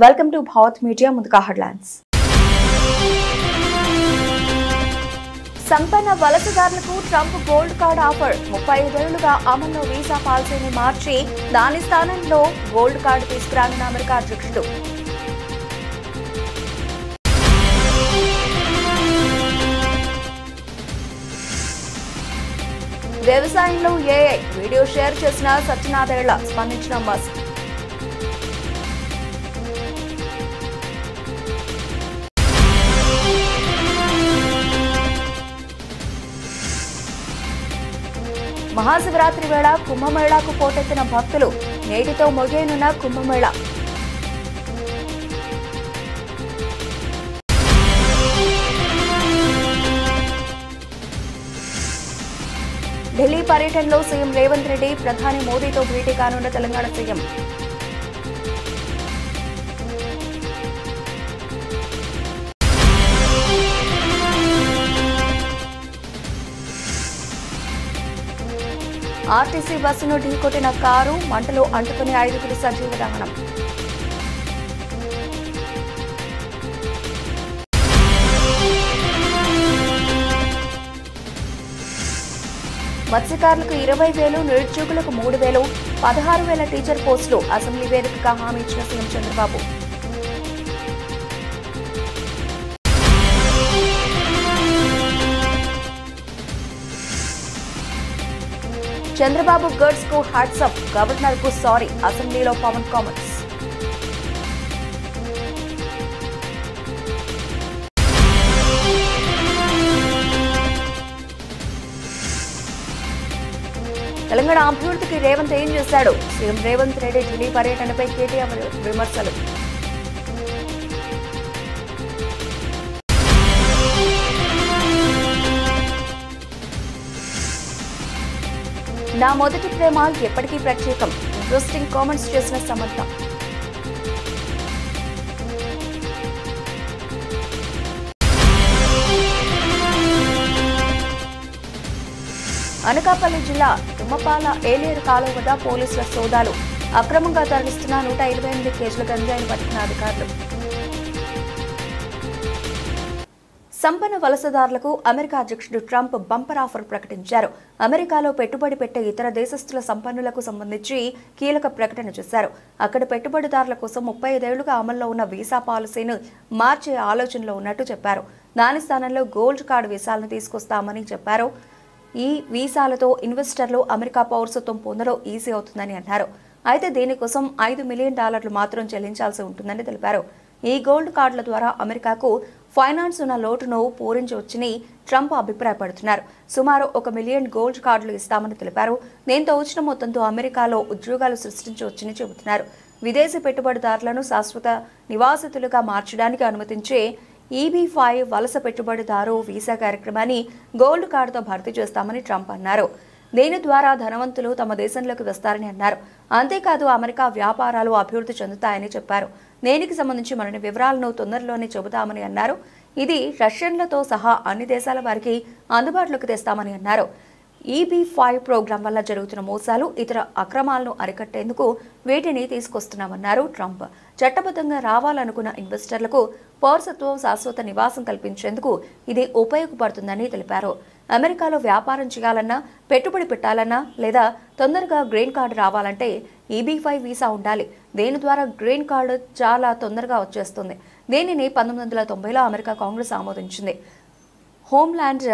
Welcome to Bharat media. ముందుగా headlines. సంపన్న వలసదారులకు Trump gold card offer. 35 ఏళ్లుగా అమల్లో వీసా పాలసీని మార్చి దాని స్థానంలో గోల్డ్ కార్డు తీసుకురానున్న అమెరికా అధ్యక్షుడు. వ్యవసాయంలో ఏఐ వీడియో షేర్ చేసిన సత్యనాథేళ్ల స్పందించిన మస్క్. మహాశివరాత్రి వేళ కుంభమేళాకు పోటెత్తిన భక్తులు. నేటితో ముగియనున్న కుంభమేళా. ఢిల్లీ పర్యటనలో సీఎం రేవంత్ రెడ్డి ప్రధాని మోదీతో భేటీ కానున్న తెలంగాణ సీఎం. ఆర్టీసీ బస్సును ఢీకొట్టిన కారు మంటలు అంటుకుని 5గురు సజీవ దహనం. మత్స్యకారులకు 20,000, నిరుద్యోగులకు 3,000, 16,000 టీచర్ పోస్టులు అసెంబ్లీ వేదికగా హామీ ఇచ్చిన సీఎం చంద్రబాబు. చంద్రబాబు గర్ల్స్ కు హ్యాట్స్ ఆఫ్, గవర్నర్ కు సారీ. అసెంబ్లీలో పవన్ కామెంట్స్. తెలంగాణ అభివృద్ధికి రేవంత్ ఏం చేశాడు? సీఎం రేవంత్ రెడ్డి ఢిల్లీ పర్యటనపై కేటీఆర్ విమర్శలు. నా మొదటి ప్రేమ ఎప్పటికీ ప్రత్యేకం. ఇంట్రెస్టింగ్ కామెంట్స్ చేసిన సమంత. అనకాపల్లి జిల్లా తుమ్మపాల ఏలేరు కాలువ వద్ద పోలీసుల సోదాలు. అక్రమంగా తరలిస్తున్న 128 కేజీల గంజాయిని పట్టుకున్న అధికారులు. సంపన్న వలసదారులకు అమెరికా అధ్యక్షుడు ట్రంప్ బంపర్ ఆఫర్ ప్రకటించారు. అమెరికాలో పెట్టుబడి పెట్టే ఇతర దేశస్తుల సంపన్నులకు సంబంధించి కీలక ప్రకటన చేశారు. అక్కడ పెట్టుబడిదారుల కోసం 35 ఏళ్లుగా అమల్లో ఉన్న వీసా పాలసీని మార్చే ఆలోచనలో ఉన్నట్టు చెప్పారు. దాని స్థానంలో గోల్డ్ కార్డు వీసాలను తీసుకొస్తామని చెప్పారు. ఈ వీసాలతో ఇన్వెస్టర్లు అమెరికా పౌరసత్వం పొందడం ఈజీ అవుతుందని అన్నారు. అయితే దీనికోసం $5 మిలియన్ మాత్రం చెల్లించాల్సి ఉంటుందని తెలిపారు. ఈ గోల్డ్ కార్డుల ద్వారా అమెరికాకు ఫైనాన్స్ ఉన్న లోటును పూరించవచ్చని ట్రంప్ అభిప్రాయపడుతున్నారు. సుమారు 1 మిలియన్ గోల్డ్ కార్డులు ఇస్తామని తెలిపారు. దీంతో వచ్చిన మొత్తంతో అమెరికాలో ఉద్యోగాలు సృష్టించవచ్చని చెబుతున్నారు. విదేశీ పెట్టుబడిదారులను శాశ్వత నివాసితులుగా మార్చడానికి అనుమతించే EB-5 వలస పెట్టుబడిదారు వీసా కార్యక్రమాన్ని గోల్డ్ కార్డుతో భర్తీ చేస్తామని ట్రంప్ అన్నారు. దీని ద్వారా ధనవంతులు తమ దేశంలోకి వస్తారని అన్నారు. అంతేకాదు అమెరికా వ్యాపారాలు అభివృద్ధి చెందుతాయని చెప్పారు. దీనికి సంబంధించి మరిన్ని వివరాలను తొందరలోనే చెబుతామని అన్నారు. ఇది రష్యన్లతో సహా అన్ని దేశాల వారికి అందుబాటులోకి తెస్తామని అన్నారు. EB-5 ప్రోగ్రాం వల్ల జరుగుతున్న మోసాలు, ఇతర అక్రమాలను అరికట్టేందుకు వీటిని తీసుకొస్తున్నామన్నారు ట్రంప్. చట్టబద్ధంగా రావాలనుకున్న ఇన్వెస్టర్లకు పౌరసత్వం, శాశ్వత నివాసం కల్పించేందుకు ఇది ఉపయోగపడుతుందని తెలిపారు. అమెరికాలో వ్యాపారం చేయాలన్నా, పెట్టుబడి పెట్టాలన్నా లేదా తొందరగా గ్రీన్ కార్డు రావాలంటే EB-5 వీసా ఉండాలి. దీని ద్వారా గ్రీన్ కార్డు చాలా తొందరగా వచ్చేస్తుంది. దీనిని 1990లో అమెరికా కాంగ్రెస్ ఆమోదించింది. హోమ్ల్యాండ్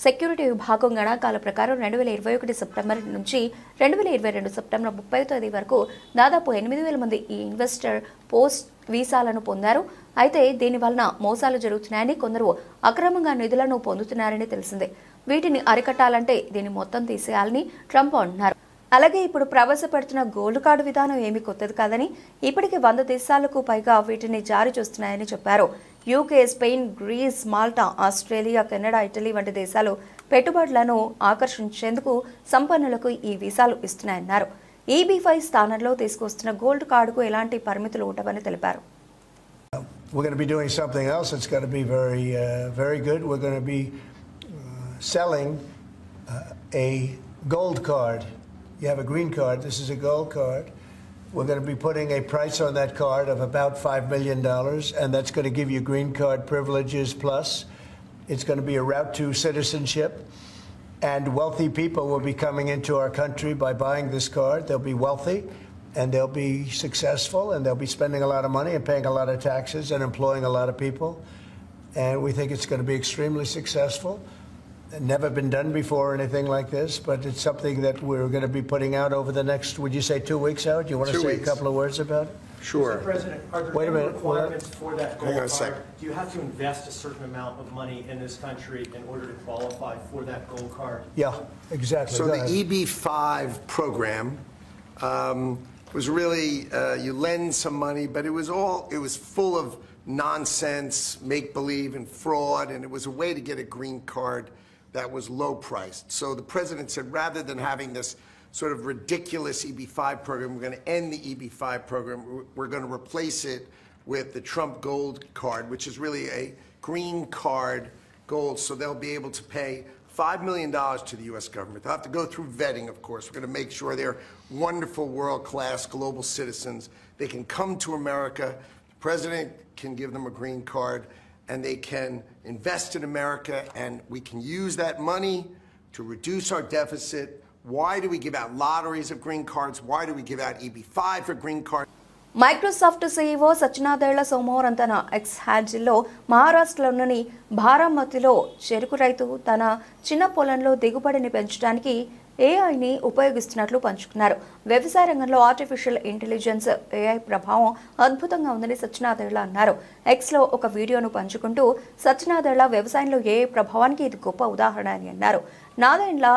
సెక్యూరిటీ విభాగం గణాంకాల ప్రకారం 2021 సెప్టెంబర్ నుంచి 2022 సెప్టెంబర్ 30వ తేదీ వరకు దాదాపు 8,000 మంది ఈ ఇన్వెస్టర్ పోస్ట్ వీసాలను పొందారు. అయితే దీని వలన మోసాలు జరుగుతున్నాయని, కొందరు అక్రమంగా నిధులను పొందుతున్నారని తెలిసిందే. వీటిని అరికట్టాలంటే దీన్ని మొత్తం తీసేయాలని ట్రంప్ అంటున్నారు. అలాగే ఇప్పుడు ప్రవేశపెడుతున్న గోల్డ్ కార్డు విధానం ఏమీ కొత్తది కాదని, ఇప్పటికే 100 దేశాలకు పైగా వీటిని జారీ చేస్తున్నాయని చెప్పారు. UK, Spain, Greece, Malta, Australia, Canada, Italy వంటి దేశాలు పెట్టుబడులను ఆకర్షించేందుకు సంపన్నులకు ఈ వీసాలు ఇస్తున్నాయన్నారు. EB-5 స్థానంలో తీసుకొస్తున్న గోల్డ్ కార్డుకు ఎలాంటి పరిమితులు ఉండవని తెలిపారు. We're going to be doing something else that's going to be very good. We're going to be selling a gold card. You have a green card. This is a gold card. We're going to be putting a price on that card of about $5 million, and that's going to give you green card privileges plus. It's going to be a route to citizenship, and wealthy people will be coming into our country by buying this card. They'll be wealthy, and they'll be successful, and they'll be spending a lot of money and paying a lot of taxes and employing a lot of people. And we think it's going to be extremely successful. Never been done before or anything like this, but it's something that we're going to be putting out over the next, would you say 2 weeks, Howard? Do you want to say a couple of words about it? Sure. Mr. President, are there Wait a any minute. requirements for that gold Hang on a card? second. Do you have to invest a certain amount of money in this country in order to qualify for that gold card? Yeah, exactly. So Go the ahead. EB-5 program was really, you lend some money, but it was full of nonsense, make-believe, and fraud, and it was a way to get a green card that was low-priced. So the president said, rather than having this sort of ridiculous EB-5 program, we're going to end the EB-5 program. We're going to replace it with the Trump Gold Card, which is really a green card gold, so they'll be able to pay $5 million to the U.S. government. They'll have to go through vetting, of course. We're going to make sure they're wonderful, world-class global citizens. They can come to America. The president can give them a green card, and they can invest in America, and we can use that money to reduce our deficit. Why do we give out lotteries of green cards? Why do we give out EB-5 for green cards? Microsoft CEO Satya Nadella సోమవారం తన X హ్యాండిల్లో మహారాష్ట్రలోని బారామతిలో చెరుకు రైతు తన చిన్న పొలంలో దిగుబడిని పెంచడానికి ఏఐని ఉపయోగిస్తున్నట్లు పంచుకున్నారు. వ్యవసాయ రంగంలో ఆర్టిఫిషియల్ ఇంటెలిజెన్స్ ఏఐ ప్రభావం అద్భుతంగా ఉందని సత్యనాదేళ్ల అన్నారు. ఎక్స్లో ఒక వీడియోను పంచుకుంటూ సత్యనాదేళ్ల వ్యవసాయంలో ఏఐ ప్రభావానికి ఇది గొప్ప ఉదాహరణ అని అన్నారు. నాదేళ్ల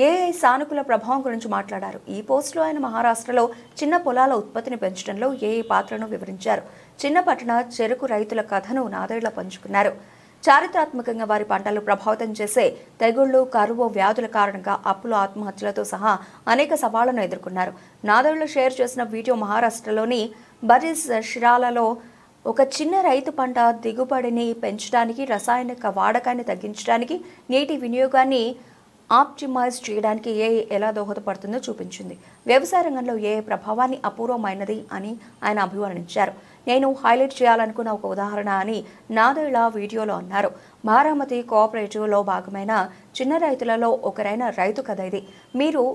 ఏఐ సానుకూల ప్రభావం గురించి మాట్లాడారు. ఈ పోస్టులో ఆయన మహారాష్ట్రలో చిన్న పొలాల ఉత్పత్తిని పెంచడంలో ఏఐ పాత్రను వివరించారు. చిన్న పట్టణ చెరుకు రైతుల కథను నాదేళ్ల పంచుకున్నారు. చారిత్రాత్మకంగా వారి పంటలు ప్రభావితం చేసే తెగుళ్లు, కరువు, వ్యాధుల కారణంగా అప్పులు, ఆత్మహత్యలతో సహా అనేక సవాళ్లను ఎదుర్కొన్నారు. నాదేళ్లు షేర్ చేసిన వీడియో మహారాష్ట్రలోని బరీస్ షిరాలలో ఒక చిన్న రైతు పంట దిగుబడిని పెంచడానికి, రసాయనిక వాడకాన్ని తగ్గించడానికి, నీటి వినియోగాన్ని ఆప్టిమైజ్ చేయడానికి ఏఐ ఎలా దోహదపడుతుందో చూపించింది. వ్యవసాయ రంగంలో ఏఐ ప్రభావాన్ని అపూర్వమైనది అని ఆయన అభివర్ణించారు. నేను హైలైట్ చేయాలనుకున్న ఒక ఉదాహరణ అని నాదేళ్ల వీడియోలో అన్నారు. బారామతి కోఆపరేటివ్లో భాగమైన చిన్న రైతులలో ఒకరైన రైతు కథ ఇది. మీరు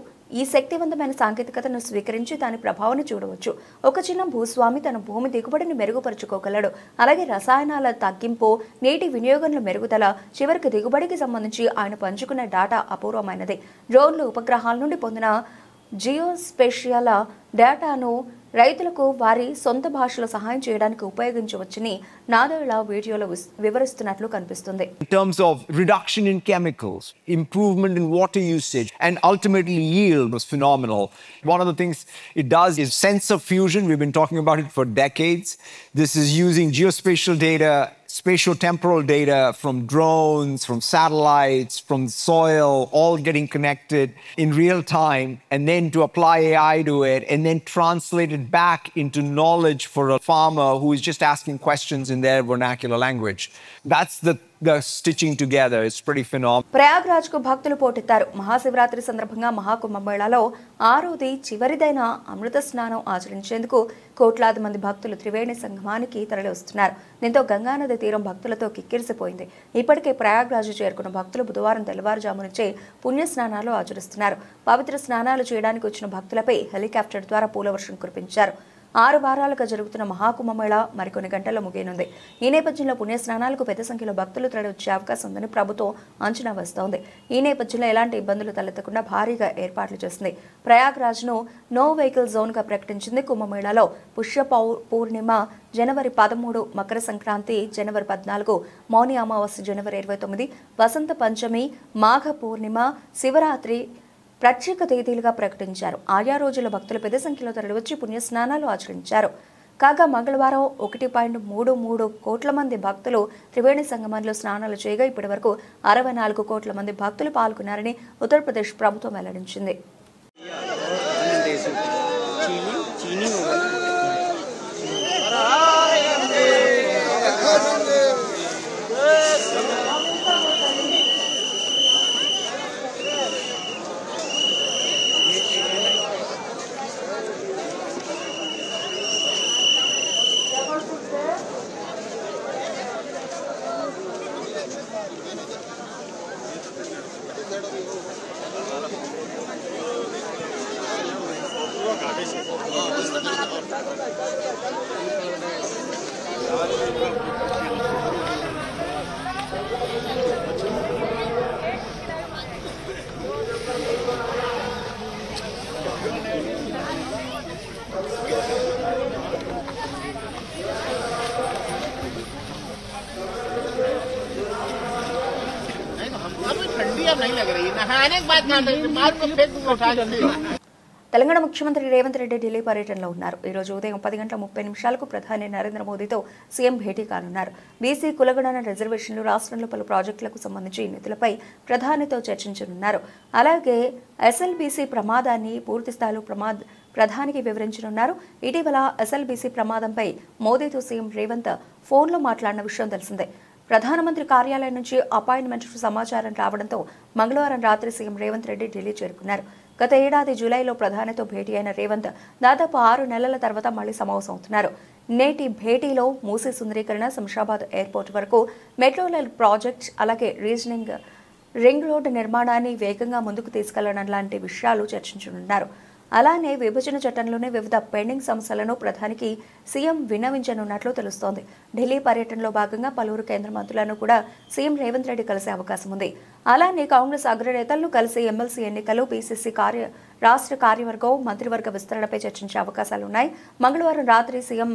ఈ శక్తివంతమైన సాంకేతికతను స్వీకరించి దాని ప్రభావాన్ని చూడవచ్చు. ఒక చిన్న భూస్వామి తన భూమి దిగుబడిని మెరుగుపరుచుకోగలడు. అలాగే రసాయనాల తగ్గింపు, నీటి వినియోగంలో మెరుగుదల, చివరికి దిగుబడికి సంబంధించి ఆయన పంచుకున్న డేటా అపూర్వమైనది. డ్రోన్లు, ఉపగ్రహాల నుండి పొందిన జియోస్పేషియల్ డేటాను రైతులకు వారి సొంత భాషలో సహాయం చేయడానికి ఉపయోగించవచ్చని నాదేళ్ల వీడియోలో వివరిస్తున్నట్లు కనిపిస్తుంది. In terms of reduction in chemicals, improvement in water usage, and ultimately yield was phenomenal. One of the things it does is sensor fusion. We've been talking about it for decades. This is using geospatial data, spatio-temporal data from drones, from satellites, from soil, all getting connected in real time, and then to apply AI to it, and then translate it back into knowledge for a farmer who is just asking questions in their vernacular language. That's the stitching together. It's pretty phenomenal. Prayagraj కు భక్తులు పోటెత్తారు. మహాశివరాత్రి సందర్భంగా మహాకుంభమేళాలో ఆరోది చివరిదైన అమృత స్నానం ఆచరించేందుకు కోట్లాది మంది భక్తులు త్రివేణి సంగమానికి తరలి వస్తున్నారు. దీంతో గంగానది తీరం భక్తులతో కిక్కిరిసిపోయింది. ఇప్పటికే ప్రయాగ్రాజ్ చేరుకున్న భక్తులు బుధవారం తెల్లవారుజాము నుంచే పుణ్య స్నానాలు ఆచరిస్తున్నారు. పవిత్ర స్నానాలు చేయడానికి వచ్చిన భక్తులపై హెలికాప్టర్ ద్వారా పూలవర్షం కురిపించారు. 6 వారాలుగా జరుగుతున్న మహాకుంభమేళ మరికొన్ని గంటల్లో ముగియనుంది. ఈ నేపథ్యంలో పుణ్యస్నానాలకు పెద్ద సంఖ్యలో భక్తులు తరలివచ్చే అవకాశం ఉందని ప్రభుత్వం అంచనా వేస్తోంది. ఈ నేపథ్యంలో ఎలాంటి ఇబ్బందులు తలెత్తకుండా భారీగా ఏర్పాట్లు చేసింది. ప్రయాగ్రాజ్ను నో వెహికల్ జోన్గా ప్రకటించింది. కుంభమేళాలో పుష్య పూర్ణిమ జనవరి 13, మకర సంక్రాంతి జనవరి 14, మౌని అమావాస్య జనవరి 29, వసంత పంచమి, మాఘ పూర్ణిమ, శివరాత్రి ప్రత్యేక తేదీలుగా ప్రకటించారు. ఆయా రోజుల భక్తులు పెద్ద సంఖ్యలో తరలివచ్చి పుణ్యస్నానాలు ఆచరించారు. కాగా మంగళవారం 1.33 కోట్ల మంది భక్తులు త్రివేణి సంగమంలో స్నానాలు చేయగా ఇప్పటి వరకు 64 కోట్ల మంది భక్తులు పాల్గొన్నారని ఉత్తరప్రదేశ్ ప్రభుత్వం వెల్లడించింది. తెలంగాణ ముఖ్యమంత్రి రేవంత్ రెడ్డి ఢిల్లీ పర్యటనలో ఉన్నారు. ఈ రోజు ఉదయం 10:30 ప్రధాని నరేంద్ర మోదీతో సీఎం భేటీ కానున్నారు. బీసీ కులగణన రిజర్వేషన్లు, రాష్ట్రంలో పలు ప్రాజెక్టులకు సంబంధించి నిధులపై ప్రధానితో చర్చించనున్నారు. అలాగే ఎస్ఎల్బీసీ ప్రమాదాన్ని పూర్తి స్థాయిలో ప్రధానికి వివరించనున్నారు. ఇటీవల ఎస్ఎల్బీసీ ప్రమాదంపై మోదీతో సీఎం రేవంత్ ఫోన్లో మాట్లాడిన విషయం తెలిసిందే. ప్రధానమంత్రి కార్యాలయం నుంచి అపాయింట్మెంట్ సమాచారం రావడంతో మంగళవారం రాత్రి సీఎం రేవంత్ రెడ్డి ఢిల్లీ చేరుకున్నారు. గత ఏడాది జూలైలో ప్రధానితో భేటీ అయిన రేవంత్ దాదాపు 6 నెలల తర్వాత మళ్లీ సమావేశమవుతున్నారు. నేటి భేటీలో మూసీ సుందరీకరణ, శంషాబాద్ ఎయిర్పోర్ట్ వరకు మెట్రో రైల్ ప్రాజెక్ట్, అలాగే రింగ్ రోడ్డు నిర్మాణాన్ని వేగంగా ముందుకు తీసుకెళ్లడం లాంటి విషయాలు చర్చించనున్నారు. అలానే విభజన చట్టంలోని వివిధ పెండింగ్ సమస్యలను ప్రధానికి సీఎం విన్నవించనున్నట్లు తెలుస్తోంది. ఢిల్లీ పర్యటనలో భాగంగా పలువురు కేంద్ర మంత్రులను కూడా సీఎం రేవంత్ రెడ్డి కలిసే అవకాశం ఉంది. అలానే కాంగ్రెస్ అగ్రనేతలను కలిసి ఎమ్మెల్సీ ఎన్నికలు, పీసీసీ రాష్ట్ర కార్యవర్గం, మంత్రివర్గ విస్తరణపై చర్చించే అవకాశాలున్నాయి. మంగళవారం రాత్రి సీఎం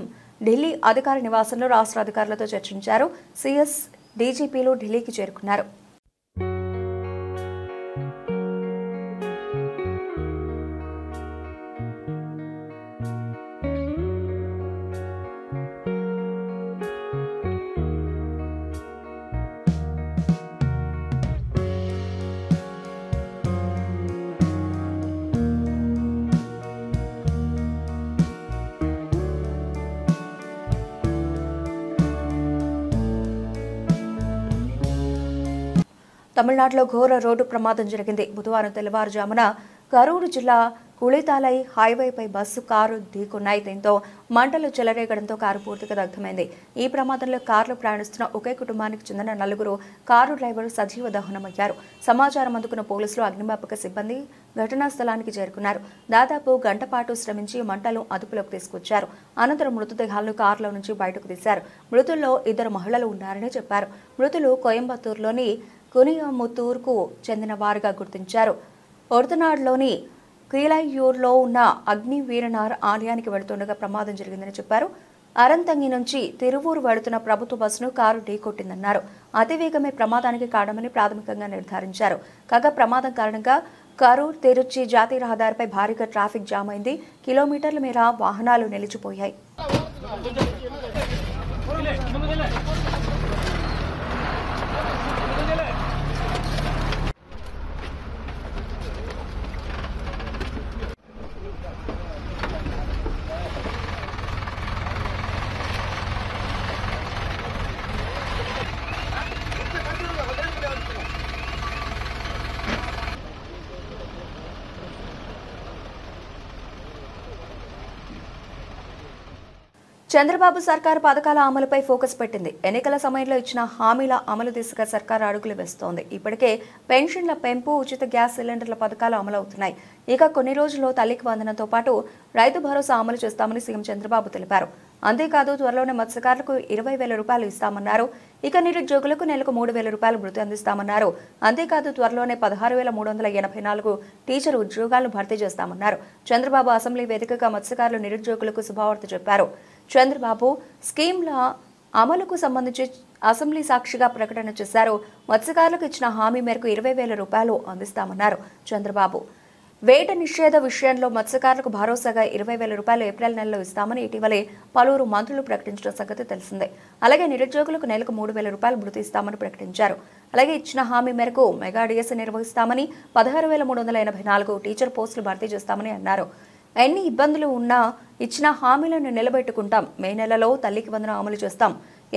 ఢిల్లీ అధికార నివాసంలో రాష్ట్ర అధికారులతో చర్చించారు. సీఎస్, డీజీపీలు ఢిల్లీకి చేరుకున్నారు. తమిళనాడులో ఘోర రోడ్డు ప్రమాదం జరిగింది. బుధవారం తెల్లవారుజామున కరూరు జిల్లా కుళితాలై హైవేపై బస్సు, కారు ఢీకొన్నాయి. దీంతో మంటలు చెలరేగడంతో కారు పూర్తిగా దగ్ధమైంది. ఈ ప్రమాదంలో కారులో ప్రయాణిస్తున్న ఒకే కుటుంబానికి చెందిన 4 కారు డ్రైవర్ సజీవ దహనమయ్యారు. సమాచారం అందుకున్న పోలీసులు, అగ్నిమాపక సిబ్బంది ఘటనా స్థలానికి చేరుకున్నారు. దాదాపు గంట పాటు శ్రమించి మంటలు అదుపులోకి తీసుకొచ్చారు. అనంతరం మృతదేహాలను కారులో నుంచి బయటకు తీశారు. మృతుల్లో 2 మహిళలు ఉన్నారని చెప్పారు. మృతులు కోయంబత్తూరులోని కునియముత్తూరుకు చెందిన వారుగా గుర్తించారు. ఒర్తనాడులోని కీలయ్యూరులో ఉన్న అగ్ని వీరనార్ ఆలయానికి వెళుతుండగా ప్రమాదం జరిగిందని చెప్పారు. అరంతంగి నుంచి తిరువూరు వెళుతున్న ప్రభుత్వ బస్సును కారు ఢీకొట్టిందన్నారు. అతివేగమే ప్రమాదానికి కారణమని ప్రాథమికంగా నిర్ధారించారు. కాగా ప్రమాదం కారణంగా కరూర్ తిరుచి జాతీయ రహదారిపై భారీగా ట్రాఫిక్ జామ్ అయింది. కిలోమీటర్ల మేర వాహనాలు నిలిచిపోయాయి. చంద్రబాబు సర్కారు పథకాల అమలుపై ఫోకస్ పెట్టింది. ఎన్నికల సమయంలో ఇచ్చిన హామీల అమలు దిశగా సర్కారు అడుగులు వేస్తోంది. ఇప్పటికే పెన్షన్ల పెంపు, ఉచిత గ్యాస్ సిలిండర్ల పథకాలు అమలవుతున్నాయి. ఇక కొన్ని రోజుల్లో తల్లికి వందనంతో పాటు రైతు భరోసా అమలు చేస్తామని సీఎం చంద్రబాబు తెలిపారు. అంతేకాదు త్వరలోనే మత్స్యకారులకు 20,000 రూపాయలు ఇస్తామన్నారు. ఇక నిరుద్యోగులకు నెలకు 3,000 రూపాయలు భృతి అందిస్తామన్నారు. అంతేకాదు త్వరలోనే 16,384 టీచర్ ఉద్యోగాలను భర్తీ చేస్తామన్నారు. చంద్రబాబు అసెంబ్లీ వేదికగా మత్స్యకారులు, నిరుద్యోగులకు శుభవార్త చెప్పారు. చంద్రబాబు స్కీమ్ల అమలుకు సంబంధించి అసెంబ్లీ సాక్షిగా ప్రకటన చేశారు. మత్స్యకారులకు ఇచ్చిన హామీ మేరకు 20,000 రూపాయలు అందిస్తామన్నారు చంద్రబాబు. వేట నిషేధ విషయంలో మత్స్యకారులకు భరోసాగా 20,000 రూపాయలు ఏప్రిల్ నెలలో ఇస్తామని ఇటీవలే పలువురు మంత్రులు ప్రకటించిన సంగతి తెలిసిందే. అలాగే నిరుద్యోగులకు నెలకు 3,000 రూపాయలు భృతి ఇస్తామని ప్రకటించారు. అలాగే ఇచ్చిన హామీ మేరకు మెగా డిఎస్సీ నిర్వహిస్తామని, 16,384 టీచర్ పోస్టులు భర్తీ చేస్తామని అన్నారు. ఎన్ని ఇబ్బందులు ఉన్నా ఇచ్చిన హామీలను నిలబెట్టుకుంటాం. మే నెలలో తల్లికి వందనం అమలు చేస్తాం.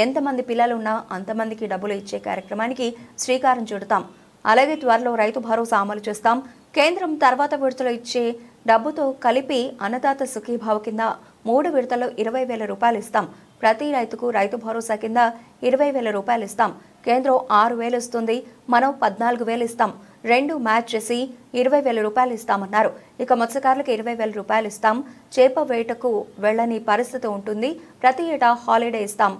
ఎంతమంది పిల్లలున్నా అంతమందికి డబ్బులు ఇచ్చే కార్యక్రమానికి శ్రీకారం చుడతాం. అలాగే త్వరలో రైతు భరోసా అమలు చేస్తాం. కేంద్రం తర్వాత విడతలో ఇచ్చే డబ్బుతో కలిపి అన్నదాత సుఖీభావ కింద 3 విడతల్లో 20,000 రూపాయలు ఇస్తాం. ప్రతి రైతుకు రైతు భరోసా కింద 20,000 రూపాయలు ఇస్తాం. కేంద్రం 6,000 ఇస్తుంది, మనం 14,000 ఇస్తాం. 2 మ్యాచ్ చేసి 20,000 రూపాయలు ఇస్తామన్నారు. ఇక మత్స్యకారులకు 20,000 రూపాయలు ఇస్తాం. చేప వేటకు వెళ్లని పరిస్థితి ఉంటుంది. ప్రతి ఏటా హాలిడే ఇస్తాం.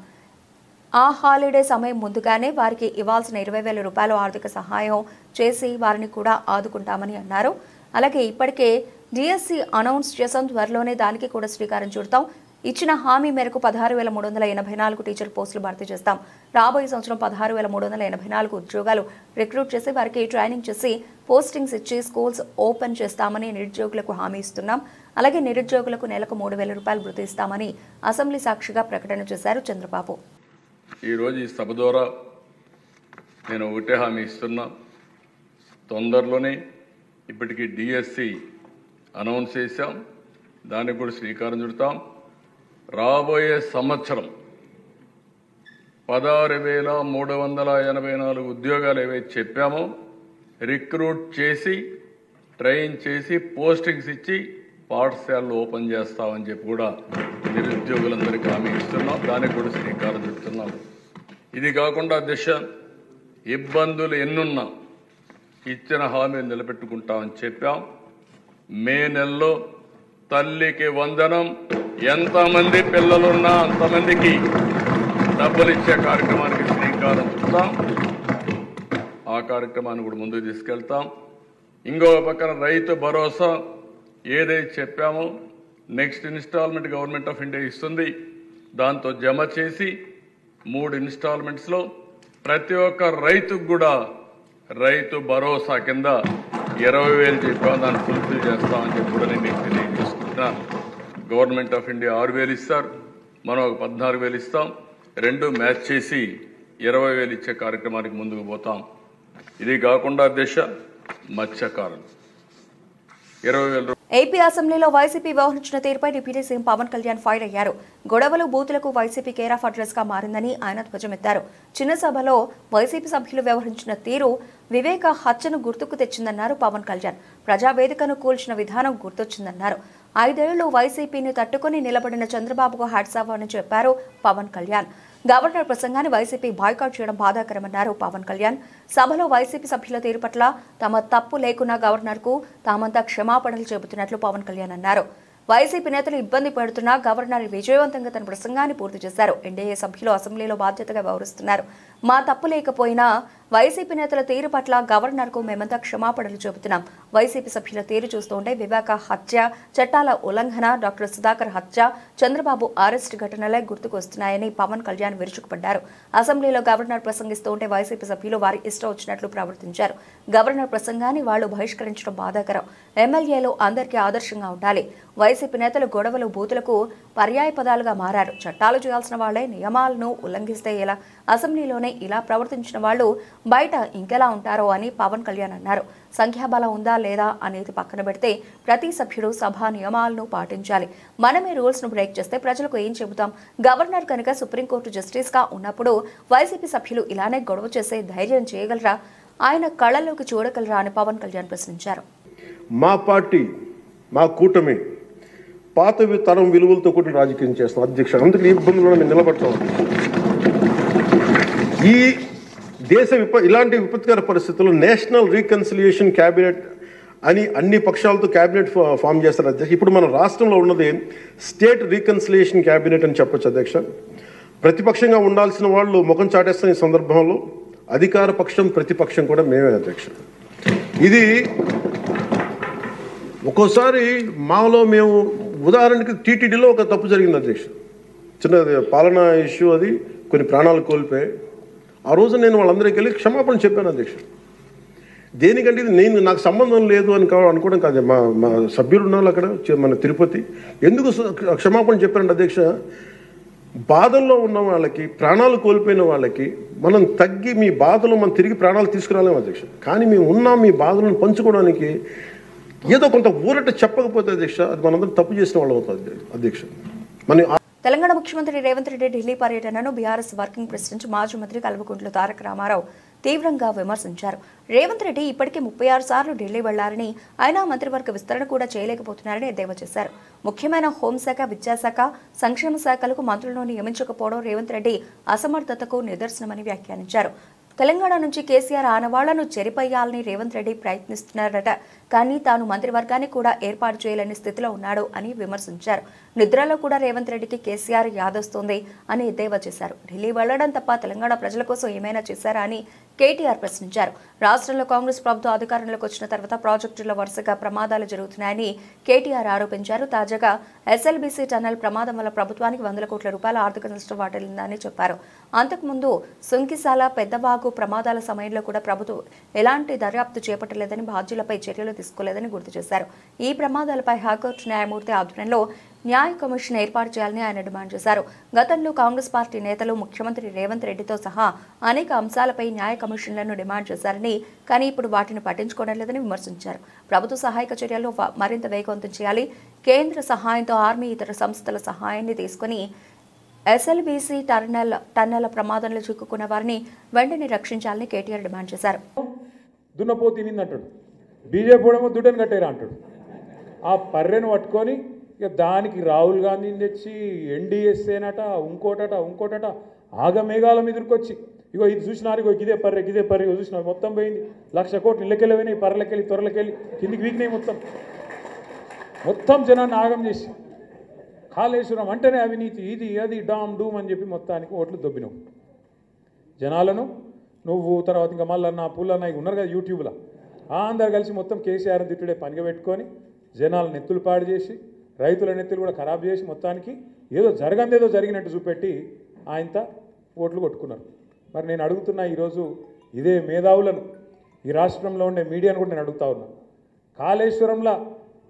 ఆ హాలిడే సమయం ముందుగానే వారికి ఇవ్వాల్సిన 20,000 రూపాయలు ఆర్థిక సహాయం చేసి వారిని కూడా ఆదుకుంటామని అన్నారు. అలాగే ఇప్పటికే డిఎస్సి అనౌన్స్ చేసాం. త్వరలోనే దానికి కూడా శ్రీకారం చుడతాం. ఇచ్చిన హామీ మేరకు 16,384 టీచర్ పోస్టులు భర్తీ చేస్తాం. రాబోయే సంవత్సరం 16,384 ఉద్యోగాలు రిక్రూట్ చేసి వారికి ట్రైనింగ్ చేసి పోస్టింగ్స్ ఇచ్చి స్కూల్స్ ఓపెన్ చేస్తామని నిరుద్యోగులకు హామీ ఇస్తున్నాం. అలాగే నిరుద్యోగులకు నెలకు 3,000 రూపాయలు భృతి ఇస్తామని అసెంబ్లీ సాక్షిగా ప్రకటన చేశారు చంద్రబాబు. ఈరోజు ఈ సభ ద్వారా నేను ఒకటే హామీ ఇస్తున్నా. తొందరలోనే ఇప్పటికీ డిఎస్సి అనౌన్స్ చేశాం. దానికి కూడా శ్రీకారం చుడతాం. రాబోయే సంవత్సరం 16,384 ఉద్యోగాలు ఏవైతే చెప్పామో రిక్రూట్ చేసి ట్రైన్ చేసి పోస్టింగ్స్ ఇచ్చి పాఠశాలలు ఓపెన్ చేస్తామని చెప్పి కూడా నిరుద్యోగులందరికీ హామీ ఇస్తున్నాం. దానికి కూడా శ్రీకారం చుడుతున్నాం. ఇది కాకుండా దిశ ఇబ్బందులు ఎన్నున్నా ఇచ్చిన హామీని నిలబెట్టుకుంటామని చెప్పాం. మే నెలలో తల్లికి వందనం, ఎంతమంది పిల్లలున్నా అంతమందికి డబ్బులు ఇచ్చే కార్యక్రమానికి శ్రీకారం చుడతాం. ఆ కార్యక్రమాన్ని కూడా ముందుకు తీసుకెళ్తాం. ఇంకో పక్కన రైతు భరోసా ఏదైతే చెప్పామో next installment government of India ఇస్తుంది. దాంతో జమ చేసి 3 ఇన్స్టాల్మెంట్స్లో ప్రతి ఒక్క రైతుకు కూడా రైతు భరోసా కింద 20,000 చెప్పాం. దాన్ని ఫుల్ఫిల్ చేస్తామని చెప్పి కూడా నేను మీకు తెలియజేసుకుంటున్నాను. గవర్నమెంట్ ఆఫ్ ఇండియా 6,000 ఇస్తారు, మనం ఒక 14,000 ఇస్తాం. 2 మ్యాచ్ చేసి 20,000 ఇచ్చే కార్యక్రమానికి ముందుకు పోతాం. ఇది కాకుండా దిశ మత్స్యకారులు 20,000. ఏపీ అసెంబ్లీలో వైసీపీ వ్యవహరించిన తీరుపై deputy CM Pawan Kalyan fire అయ్యారు. గొడవలు బూతులకు వైసీపీ కేర్ ఆఫ్ అడ్రస్ గా మారిందని ఆయన ధ్వజమెత్తారు. చిన్న సభలో వైసీపీ సభ్యులు వ్యవహరించిన తీరు వివేక హత్యను గుర్తుకు తెచ్చిందన్నారు పవన్ కళ్యాణ్. ప్రజావేదికను కూల్చిన విధానం గుర్తొచ్చిందన్నారు. 5 ఏళ్లు వైసీపీని తట్టుకుని నిలబడిన చంద్రబాబుకు హ్యాట్స్ ఆఫ్ అని చెప్పారు పవన్ కళ్యాణ్. గవర్నర్ ప్రసంగాన్ని వైసీపీ బాయ్కాట్ చేయడం బాధాకరమన్నారు పవన్ కళ్యాణ్. సభలో వైసీపీ సభ్యుల తీరు పట్ల తమ తప్పు లేకున్నా గవర్నర్కు తామంతా క్షమాపణలు చెబుతున్నట్లు పవన్ కళ్యాణ్ అన్నారు. వైసీపీ నేతలు ఇబ్బంది పెడుతున్నా గవర్నర్ విజయవంతంగా తన ప్రసంగాన్ని పూర్తి చేశారు. ఎన్డీఏ సభ్యులు అసెంబ్లీలో బాధ్యతగా వ్యవహరిస్తున్నారు. మా తప్పు లేకపోయినా వైసీపీ నేతల తీరు పట్ల గవర్నర్కు మేమంతా క్షమాపణలు చెబుతున్నాం. వైసీపీ సభ్యుల తీరు చూస్తుంటే వివేక హత్య, చట్టాల ఉల్లంఘన, డాక్టర్ సుధాకర్ హత్య, చంద్రబాబు అరెస్ట్ ఘటనలే గుర్తుకొస్తున్నాయని పవన్ కళ్యాణ్ విరుచుకుపడ్డారు. అసెంబ్లీలో గవర్నర్ ప్రసంగిస్తూ ఉంటే వైసీపీ సభ్యులు వారి ఇష్టం వచ్చినట్లు ప్రవర్తించారు. గవర్నర్ ప్రసంగాన్ని వాళ్లు బహిష్కరించడం బాధాకరం. ఎమ్మెల్యేలు అందరికీ ఆదర్శంగా ఉండాలి. వైసీపీ నేతలు గొడవలు బూతులకు పర్యాయ పదాలుగా మారారు. చట్టాలు చేయాల్సిన వాళ్లే నియమాలను ఉల్లంఘిస్తే ఎలా? అసెంబ్లీలోనే ఇలా ప్రవర్తించిన వాళ్లు బయట ఇంకెలా ఉంటారో అని పవన్ కళ్యాణ్ అన్నారు. సంఖ్యాబలం ఉందా లేదా అనేది పక్కన పెడితే ప్రతి సభ్యుడు సభా నియమాలను పాటించాలి. మనమే రూల్స్ ను బ్రేక్ చేస్తే ప్రజలకు ఏం చెబుతాం? గవర్నర్ కనుక సుప్రీంకోర్టు జస్టిస్ గా ఉన్నప్పుడు వైసీపీ సభ్యులు ఇలానే గొడవ చేసే ధైర్యం చేయగలరా? ఆయన కళ్ళలోకి చూడగలరా అని పవన్ కళ్యాణ్ ప్రశ్నించారు. మా పార్టీ, మా కూటమి పాత తరం విలువలతో కూడిన రాజకీయం చేస్తాం అధ్యక్ష. అందుకు ఈ ఇబ్బందులను మేము నిలబడతాం. ఈ దేశ ఇలాంటి విపత్కర పరిస్థితుల్లో నేషనల్ రీకన్సిలియేషన్ క్యాబినెట్ అని అన్ని పక్షాలతో క్యాబినెట్ ఫామ్ చేస్తారు అధ్యక్ష. ఇప్పుడు మన రాష్ట్రంలో ఉన్నది స్టేట్ రీకన్సిలియేషన్ క్యాబినెట్ అని చెప్పొచ్చు అధ్యక్ష. ప్రతిపక్షంగా ఉండాల్సిన వాళ్ళు ముఖం చాటేస్తున్న ఈ సందర్భంలో అధికార పక్షం ప్రతిపక్షం కూడా మేమే అధ్యక్ష. ఇది ఒక్కోసారి మాలో మేము ఉదాహరణకి టీటీడీలో ఒక తప్పు జరిగింది అధ్యక్ష. చిన్న పాలనా ఇష్యూ, అది కొన్ని ప్రాణాలు కోల్పోయి ఆ రోజు నేను వాళ్ళందరికీ వెళ్ళి క్షమాపణ చెప్పాను అధ్యక్ష. దేనికంటే ఇది నాకు సంబంధం లేదు అని అనుకోవడం కాదు. మా సభ్యులు ఉన్నారు అక్కడ మన తిరుపతి. ఎందుకు క్షమాపణ చెప్పానంటే అధ్యక్ష, బాధల్లో ఉన్న వాళ్ళకి, ప్రాణాలు కోల్పోయిన వాళ్ళకి మనం తగ్గి మీ బాధలు మనం తిరిగి ప్రాణాలు తీసుకురాలేము అధ్యక్ష. కానీ మేము ఉన్నాం మీ బాధలను పంచుకోవడానికి. ఏదో కొంత ఊరట చెప్పకపోతే అధ్యక్ష అది మనందరం తప్పు చేసిన వాళ్ళు అవుతుంది అధ్యక్ష. తెలంగాణ ముఖ్యమంత్రి రేవంత్ రెడ్డి ఢిల్లీ పర్యటనను బీఆర్ఎస్ వర్కింగ్ ప్రెసిడెంట్ మాజీ మంత్రి కల్వకుంట్ల తారక రామారావు తీవ్రంగా విమర్శించారు. రేవంత్ రెడ్డి ఇప్పటికే 36 సార్లు ఢిల్లీ వెళ్లారని, అయినా మంత్రివర్గ విస్తరణ కూడా చేయలేకపోతున్నారని ఎద్దేవా చేశారు. ముఖ్యమైన హోంశాఖ, విద్యాశాఖ, సంక్షేమ శాఖలకు మంత్రులను నియమించకపోవడం రేవంత్ రెడ్డి అసమర్థతకు నిదర్శనమని వ్యాఖ్యానించారు. తెలంగాణ నుంచి కేసీఆర్ ఆనవాళ్లను చెరిపేయాలని రేవంత్ రెడ్డి ప్రయత్నిస్తున్నారట. కానీ తాను మంత్రివర్గాన్ని కూడా ఏర్పాటు చేయలేని స్థితిలో ఉన్నాడు అని విమర్శించారు. నిద్రలో కూడా రేవంత్ రెడ్డికి కేసీఆర్ యాదొస్తోంది అని ఎద్దేవా చేశారు. ఢిల్లీ వెళ్లడం తప్ప తెలంగాణ ప్రజల కోసం ఏమైనా చేశారా అని కేటీఆర్ ప్రశ్నించారు. రాష్ట్రంలో కాంగ్రెస్ ప్రభుత్వం అధికారంలోకి వచ్చిన తర్వాత ప్రాజెక్టుల్లో వరుసగా ప్రమాదాలు జరుగుతున్నాయని కేటీఆర్ ఆరోపించారు. తాజాగా ఎస్ఎల్బీసీ టన్నెల్ ప్రమాదం వల్ల ప్రభుత్వానికి 100 కోట్ల రూపాయల ఆర్థిక నష్టం వాటిల్లిందని చెప్పారు. అంతకుముందు సుంకిసాల పెద్దవాగు ప్రమాదాల సమయంలో కూడా ప్రభుత్వం ఎలాంటి దర్యాప్తు చేపట్టలేదని, బాధ్యులపై చర్యలు తీసుకోలేదని గుర్తు చేశారు. ఈ ప్రమాదాలపై హైకోర్టు న్యాయమూర్తి ఆధ్వర్యంలో న్యాయ కమిషన్ ఏర్పాటు చేయాలని ఆయన డిమాండ్ చేశారు. గతంలో కాంగ్రెస్ పార్టీ నేతలు ముఖ్యమంత్రి రేవంత్ రెడ్డితో సహా అనేక అంశాలపై న్యాయ కమిషన్లను డిమాండ్ చేశారని, కానీ ఇప్పుడు వాటిని పట్టించుకోవడం లేదని విమర్శించారు. ప్రభుత్వ సహాయక చర్యలు మరింత వేగవంతం చేయాలి. కేంద్ర సహాయంతో ఆర్మీ, ఇతర సంస్థల సహాయాన్ని తీసుకుని ఎస్ఎల్బీసీ టన్నెల ప్రమాదంలో చిక్కుకున్న వారిని వెంటనే రక్షించాలని కేటీఆర్ డిమాండ్ చేశారు. బీజేపీ కూడా దుడ్డని కట్టారా అంటాడు. ఆ పర్రెను పట్టుకొని ఇక దానికి రాహుల్ గాంధీని తెచ్చి ఎన్డీఎస్ఏనట, ఇంకోటట ఆగమేఘాల మీదకొచ్చి ఇగో ఇది చూసినారు, ఇగో ఇదే పర్రె చూసినారు, మొత్తం పోయింది. 1,00,000 కోట్లు ఇళ్ళకెళ్ళిపోయినాయి, పర్రెలకెళ్ళి త్వరలకెళ్ళి కిందికి వీకినాయి. మొత్తం జనాన్ని ఆగం చేసి కాళేశ్వరం అంటేనే అవినీతి, ఇది అది డామ్ డూమ్ అని చెప్పి మొత్తానికి ఓట్లు దొబ్బినావు జనాలను. నువ్వు తర్వాత ఇంకా మళ్ళీ పుల్లన్న ఉన్నారు కదా యూట్యూబ్లో, అందరు కలిసి మొత్తం కేసీఆర్ తిట్టుడే పనిగా పెట్టుకొని జనాలను నెత్తులు పాడు చేసి, రైతుల నెత్తులు కూడా ఖరాబ్ చేసి, మొత్తానికి ఏదో జరిగినట్టు చూపెట్టి ఆయనతో ఓట్లు కొట్టుకున్నారు. మరి నేను అడుగుతున్నా, ఈరోజు ఇదే మేధావులను, ఈ రాష్ట్రంలో ఉండే మీడియాను కూడా నేను అడుగుతా ఉన్నా. కాళేశ్వరంలో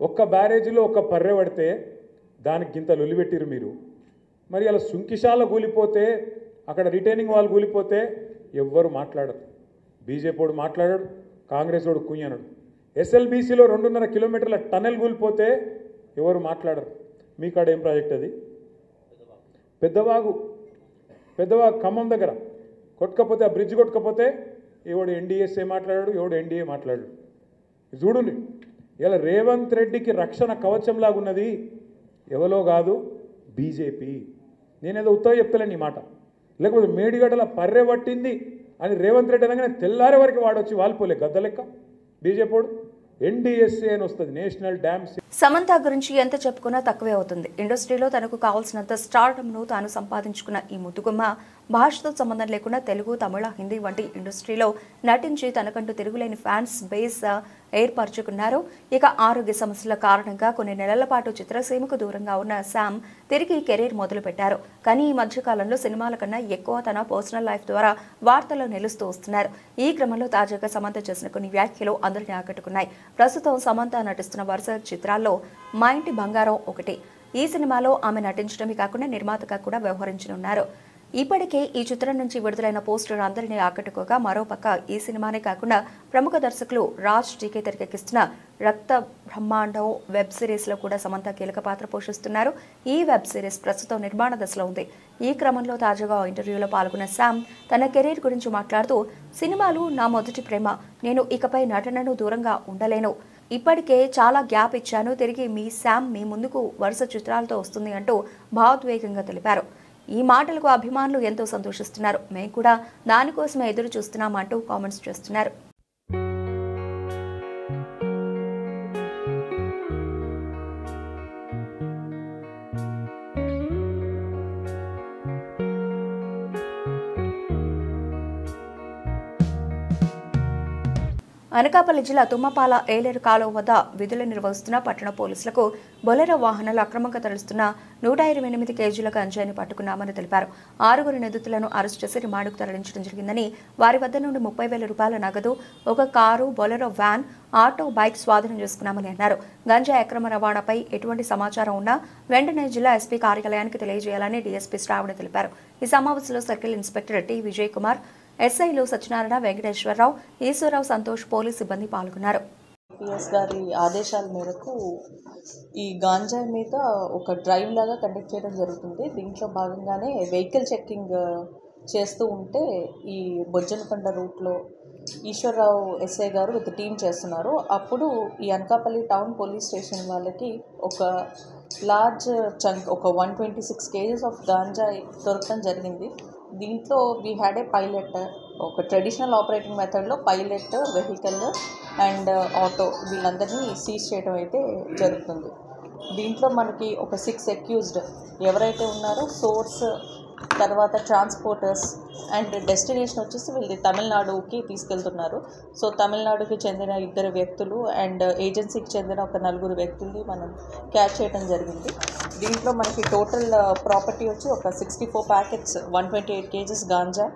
ఒక్క బ్యారేజీలో ఒక్క పర్రె పడితే దానికి గింత లొలిపెట్టిరు మీరు. మరి అలా సుంకిశాల కూలిపోతే, అక్కడ రిటైనింగ్ వాల్ కూలిపోతే ఎవ్వరు మాట్లాడరు. బీజేపీ వాడు మాట్లాడాడు, కాంగ్రెస్ వాడు కుయ్యనడు. ఎస్ఎల్బీసీలో 2.5 కిలోమీటర్ల టన్నెల్ కూలిపోతే ఎవరు మాట్లాడరు. మీ కాడ ఏం ప్రాజెక్ట్ అది? పెద్దవాగు ఖమ్మం దగ్గర కొట్టుకపోతే, ఆ బ్రిడ్జ్ కొట్టుకపోతే ఎవడు ఎన్డీఎస్ఏ మాట్లాడాడు, ఎవడు ఎన్డీఏ మాట్లాడాడు. చూడండి, ఇలా రేవంత్ రెడ్డికి రక్షణ కవచంలాగా ఉన్నది ఎవరో కాదు, బీజేపీ. నేనేదో ఉత్తగా చెప్తలేను ఈ మాట. లేకపోతే మేడిగడ్డల పర్రె పట్టింది అని రేవంత్ రెడ్డి అనగానే తెల్లారే వరకు వాడొచ్చి వాలిపోలే గద్ద లెక్క బీజేపీ. ఎన్డీఎస్ఏ అని వస్తుంది, నేషనల్ డ్యామ్. సమంత గురించి ఎంత చెప్పుకున్నా తక్కువే అవుతుంది. ఇండస్ట్రీలో తనకు కావాల్సినంత స్టార్డమ్ను తాను సంపాదించుకున్న ఈ ముద్దుగుమ్మ భాషతో సంబంధం లేకుండా తెలుగు, తమిళ, హిందీ వంటి ఇండస్ట్రీలో నటించి తనకంటూ తిరుగులేని ఫ్యాన్స్ బేస్ ఏర్పరచుకున్నారు. ఇక ఆరోగ్య సమస్యల కారణంగా కొన్ని నెలల పాటు చిత్రసీమకు దూరంగా ఉన్న శామ్ తిరిగి కెరీర్ మొదలుపెట్టారు. కానీ ఈ మధ్యకాలంలో సినిమాల కన్నా ఎక్కువ తన పర్సనల్ లైఫ్ ద్వారా వార్తల్లో నిలుస్తూ వస్తున్నారు. ఈ క్రమంలో తాజాగా సమంత చేసిన కొన్ని వ్యాఖ్యలు అందరినీ ఆకట్టుకున్నాయి. ప్రస్తుతం సమంత నటిస్తున్న వరుస చిత్రాల్లో మా ఇంటి బంగారం ఒకటి. ఈ సినిమాలో ఆమె నటించడమే కాకుండా నిర్మాతగా కూడా వ్యవహరించనున్నారు. ఇప్పటికే ఈ చిత్రం నుంచి విడుదలైన పోస్టర్ అందరినీ ఆకట్టుకోగా, మరోపక్క ఈ సినిమానే కాకుండా ప్రముఖ దర్శకులు రాజ్ టీకే తెరకెక్కిస్తున్న రక్త బ్రహ్మాండం వెబ్ సిరీస్లో కూడా సమంత కీలక పాత్ర పోషిస్తున్నారు. ఈ వెబ్ సిరీస్ ప్రస్తుతం నిర్మాణ దశలో ఉంది. ఈ క్రమంలో తాజాగా ఇంటర్వ్యూలో పాల్గొన్న శామ్ తన కెరీర్ గురించి మాట్లాడుతూ, సినిమాలు నా మొదటి ప్రేమ, నేను ఇకపై నటనను దూరంగా ఉండలేను. ఇప్పటికే చాలా గ్యాప్ ఇచ్చాను. తిరిగి మీ శామ్ మీ ముందుకు వరుస చిత్రాలతో వస్తుంది అంటూ భావోద్వేగంగా తెలిపారు. ఈ మాటలకు అభిమానులు ఎంతో సంతోషిస్తున్నారు. మేము కూడా దానికోసమే ఎదురు చూస్తున్నామంటూ కామెంట్స్ చేస్తున్నారు. అనకాపల్లి జిల్లా తుమ్మపాల ఏలేరు కాలువ వద్ద విధులు నిర్వహిస్తున్న పట్టణ పోలీసులకు బొలెరో వాహనాలు అక్రమంగా తరలిస్తున్న 128 కేజీల గంజాయిని పట్టుకున్నామని తెలిపారు. 6 నిందితులను అరెస్టు చేసి రిమాండ్కు తరలించడం జరిగిందని, వారి వద్ద నుండి 30,000 రూపాయల నగదు, ఒక car, Bolero van, auto, bike స్వాధీనం చేసుకున్నామని అన్నారు. గంజాయి అక్రమ రవాణాపై ఎటువంటి సమాచారం ఉన్నా వెంటనే జిల్లా ఎస్పీ కార్యాలయానికి తెలియజేయాలని డీఎస్పీ శ్రావణ తెలిపారు. ఈ సమావేశంలో circle inspector T Vijay Kumar, ఎస్ఐలు సత్యనారాయణ, వెంకటేశ్వరరావు, ఈశ్వరరావు, సంతోష్, పోలీసు సిబ్బంది పాల్గొన్నారు. పిఎస్ గారి ఆదేశాల మేరకు ఈ గాంజాయి మీద ఒక డ్రైవ్ లాగా కండక్ట్ చేయడం జరుగుతుంది. దీంట్లో భాగంగానే వెహికల్ చెక్కింగ్ చేస్తూ ఉంటే ఈ బొజ్జనకొండ రూట్లో ఈశ్వరరావు ఎస్ఐ గారు విత్ టీం చేస్తున్నారు. అప్పుడు ఈ అనకాపల్లి టౌన్ పోలీస్ స్టేషన్ వాళ్ళకి ఒక లార్జ్ చంక్, ఒక 126 కేజీస్ ఆఫ్ గాంజాయి దొరకడం జరిగింది. దీంట్లో వీ హ్యాడ్ ఏ పైలట్, ఒక ట్రెడిషనల్ ఆపరేటింగ్ మెథడ్లో పైలట్, వెహికల్ అండ్ ఆటో వీళ్ళందరినీ సీజ్ చేయడం అయితే జరుగుతుంది. దీంట్లో మనకి ఒక 6 అక్యూజ్డ్ ఎవరైతే ఉన్నారో సోర్స్, తర్వాత ట్రాన్స్పోర్టర్స్ అండ్ డెస్టినేషన్ వచ్చేసి వీళ్ళు తమిళనాడుకి తీసుకెళ్తున్నారు. సో తమిళనాడుకి చెందిన 2 వ్యక్తులు అండ్ ఏజెన్సీకి చెందిన ఒక 4 వ్యక్తుల్ని మనం క్యాచ్ చేయడం జరిగింది. దీంట్లో మనకి టోటల్ ప్రాపర్టీ వచ్చి ఒక 64 ప్యాకెట్స్ 128 kgs గాంజా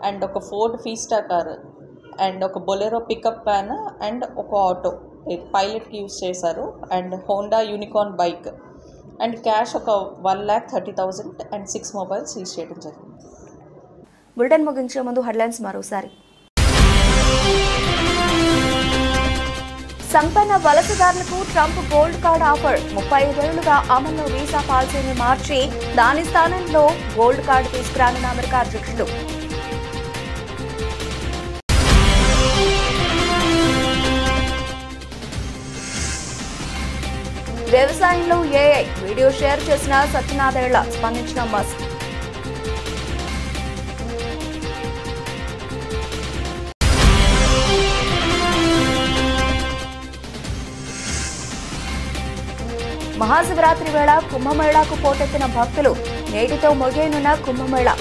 అండ్ ఒక ఫోర్డ్ ఫీస్టా కార్ అండ్ ఒక బొలెరో పికప్ వ్యాన్ అండ్ ఒక ఆటో పైలట్కి యూజ్ చేశారు and Honda unicorn bike and cash ఒక 1,30,000 అండ్ 6 మొబైల్స్ సీజ్ చేయడం జరిగింది. బులెటిన్ ముగించే ముందు హెడ్లైన్స్ మరోసారి. సంపన్న వలసదారులకు ట్రంప్ గోల్డ్ కార్డ్ ఆఫర్. 35 ఏళ్లుగా అమల్లో వీసా పాలసీని మార్చి దాని స్థానంలో గోల్డ్ కార్డు తీసుకురానున్న అమెరికా అధ్యక్షుడు. వ్యవసాయంలో ఏఐ వీడియో షేర్ చేసిన సత్యనాథేళ్ల స్పందించిన మస్క్. మహాశివరాత్రి వేళ కుంభమేళాకు పోటెత్తిన భక్తులు. నేటితో ముగియనున్న కుంభమేళా.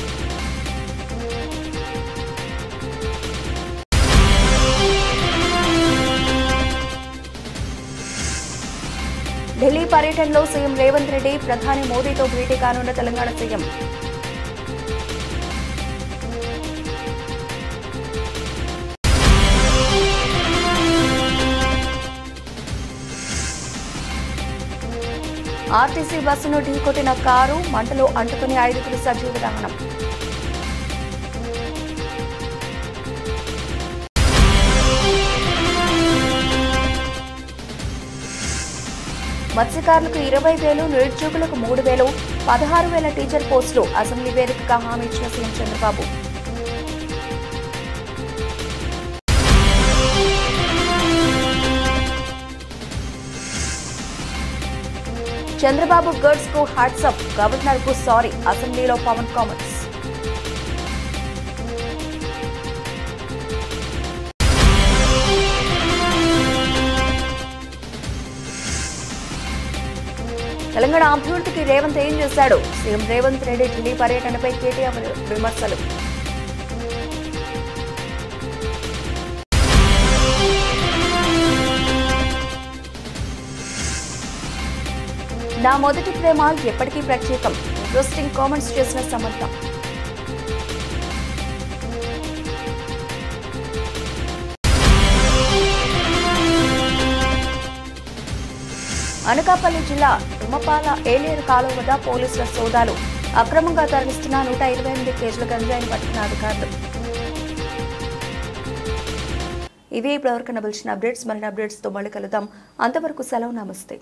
ఢిల్లీ పర్యటనలో సీఎం రేవంత్ రెడ్డి ప్రధాని మోదీతో భేటీ కానున్న తెలంగాణ సీఎం. ఆర్టీసీ బస్సును ఢీకొట్టిన కారు మంటలో అంటుకుని 5 సజీవ దహనం. మత్స్యకారులకు 20,000, నిరుద్యోగులకు 3,000, 16,000 టీచర్ పోస్టులు అసెంబ్లీ వేదికగా హామీ ఇచ్చిన సీఎం చంద్రబాబు. చంద్రబాబు గర్ల్స్ కు హ్యాట్సప్, గవర్నర్ కు సారీ. అసెంబ్లీలో పవన్ కామెంట్స్. తెలంగాణ అభివృద్ధికి రేవంత్ ఏం చేశాడు? సీఎం రేవంత్ రెడ్డి ఢిల్లీ పర్యటనపై కేటీఆర్ విమర్శలు. నా మొదటి ప్రేమ ఎప్పటికీ ప్రత్యేకం. ఇంట్రెస్టింగ్ కామెంట్స్ చేసిన సమంత. అనకాపల్లి జిల్లా తుమ్మపాల ఏలేరు కాలువ వద్ద పోలీసుల సోదాలు. అక్రమంగా తరలిస్తున్న 128 కేజీల గంజాయిని పట్టుకున్న అధికారులు. ఇవి ఇప్పటివరకు నబిల్చిన అప్డేట్స్. మరిన్ని అప్డేట్స్తో మళ్ళీ కలుద్దాం. అంతవరకు సెలవు, నమస్తే.